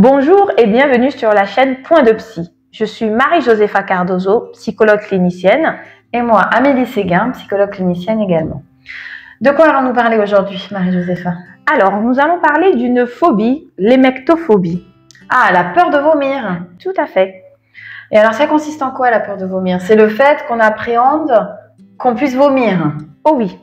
Bonjour et bienvenue sur la chaîne Point de Psy. Je suis Marie-Josepha Cardozo, psychologue clinicienne. Et moi, Amélie Séguin, psychologue clinicienne également. De quoi allons-nous parler aujourd'hui, Marie-Josepha? Alors, nous allons parler d'une phobie, l'hémectophobie. Ah, la peur de vomir. Tout à fait. Et alors, ça consiste en quoi, la peur de vomir? C'est le fait qu'on appréhende qu'on puisse vomir. Oh oui.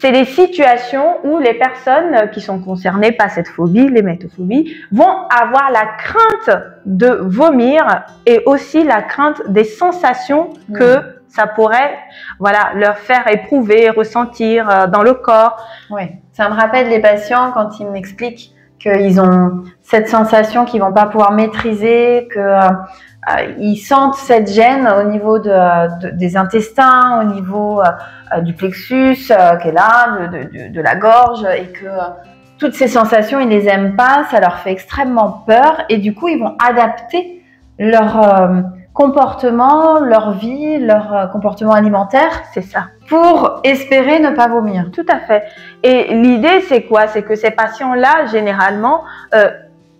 C'est des situations où les personnes qui sont concernées par cette phobie, l'hémectophobie, vont avoir la crainte de vomir et aussi la crainte des sensations que ça pourrait leur faire éprouver, ressentir dans le corps. Oui, ça me rappelle les patients quand ils m'expliquent qu'ils ont cette sensation qu'ils ne vont pas pouvoir maîtriser, qu'ils sentent cette gêne au niveau des intestins, au niveau du plexus qui est là, de la gorge, et que toutes ces sensations, ils ne les aiment pas, ça leur fait extrêmement peur, et du coup, ils vont adapter leur comportement, leur vie, leur comportement alimentaire, c'est ça, pour espérer ne pas vomir. Tout à fait. Et l'idée, c'est quoi? C'est que ces patients-là, généralement,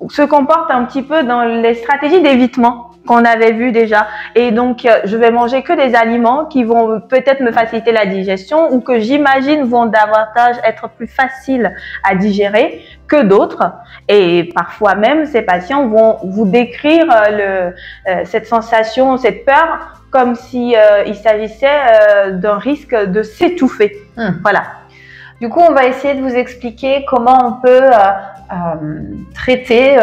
se comportent un petit peu dans les stratégies d'évitement qu'on avait vu déjà. Et donc, je vais manger que des aliments qui vont peut-être me faciliter la digestion ou que j'imagine vont davantage être plus faciles à digérer que d'autres. Et parfois même, ces patients vont vous décrire cette sensation, cette peur, comme si il s'agissait d'un risque de s'étouffer. Voilà. Du coup, on va essayer de vous expliquer comment on peut traiter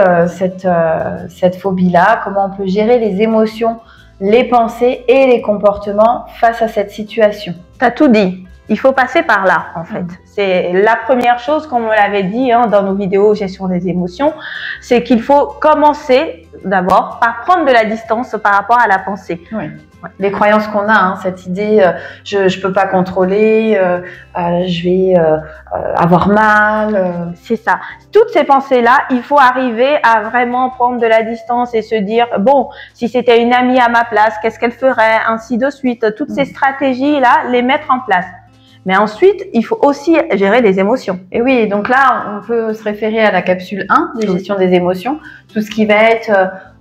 cette phobie-là, comment on peut gérer les émotions, les pensées et les comportements face à cette situation. Tu as tout dit. Il faut passer par là, en fait. C'est la première chose, comme on l'avait dit dans nos vidéos gestion des émotions, c'est qu'il faut commencer d'abord par prendre de la distance par rapport à la pensée. Oui. Les croyances qu'on a, cette idée je peux pas contrôler, je vais avoir mal. C'est ça. Toutes ces pensées-là, il faut arriver à vraiment prendre de la distance et se dire, bon, si c'était une amie à ma place, qu'est-ce qu'elle ferait, ainsi de suite. Toutes ces stratégies-là, les mettre en place. Mais ensuite, il faut aussi gérer les émotions. Et oui, donc là, on peut se référer à la capsule 1 de gestion des émotions. Tout ce qui va être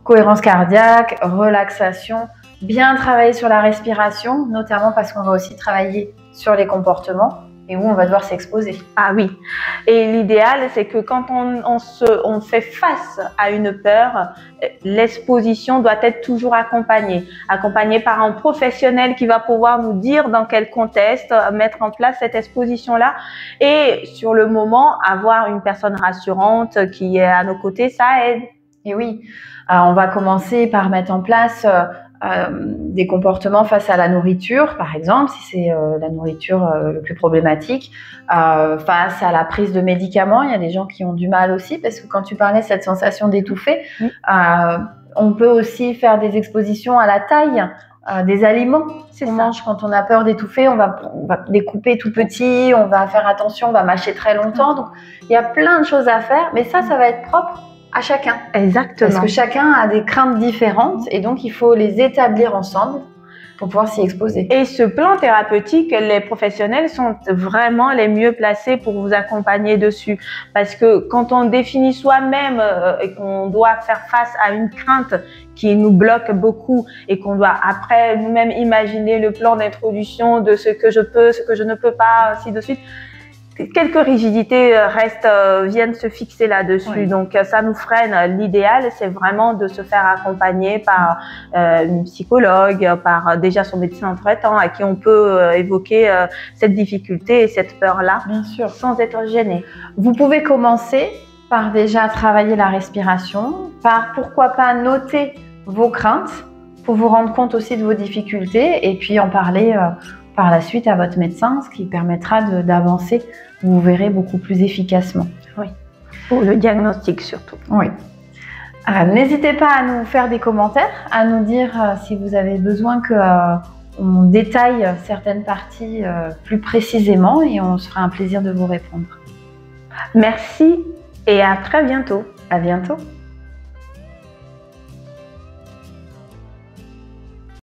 cohérence cardiaque, relaxation, bien travailler sur la respiration, notamment parce qu'on va aussi travailler sur les comportements et où on va devoir s'exposer. Ah oui. Et l'idéal, c'est que quand on fait face à une peur, l'exposition doit être toujours accompagnée par un professionnel qui va pouvoir nous dire dans quel contexte mettre en place cette exposition-là. Et sur le moment, avoir une personne rassurante qui est à nos côtés, ça aide. Et oui, on va commencer par mettre en place des comportements face à la nourriture, par exemple, si c'est la nourriture le plus problématique, face à la prise de médicaments. Il y a des gens qui ont du mal aussi, parce que quand tu parlais de cette sensation d'étouffer, on peut aussi faire des expositions à la taille des aliments qu'on mange quand on a peur d'étouffer. On va les couper tout petits, on va faire attention, on va mâcher très longtemps. Donc, il y a plein de choses à faire, mais ça va être propre à chacun. Exactement. Parce que chacun a des craintes différentes et donc il faut les établir ensemble pour pouvoir s'y exposer. Et ce plan thérapeutique, les professionnels sont vraiment les mieux placés pour vous accompagner dessus. Parce que quand on définit soi-même et qu'on doit faire face à une crainte qui nous bloque beaucoup et qu'on doit après nous-mêmes imaginer le plan d'introduction de ce que je peux, ce que je ne peux pas, ainsi de suite, quelques rigidités viennent se fixer là-dessus. Oui. Donc, ça nous freine. L'idéal, c'est vraiment de se faire accompagner par une psychologue, par déjà son médecin traitant à qui on peut évoquer cette difficulté et cette peur-là, bien sûr, sans être gêné. Vous pouvez commencer par déjà travailler la respiration, par pourquoi pas noter vos craintes pour vous rendre compte aussi de vos difficultés et puis en parler par la suite à votre médecin, ce qui permettra d'avancer, vous verrez, beaucoup plus efficacement. Oui, pour le diagnostic surtout. Oui. N'hésitez pas à nous faire des commentaires, à nous dire si vous avez besoin qu'on détaille certaines parties plus précisément et on se fera un plaisir de vous répondre. Merci et à très bientôt. À bientôt.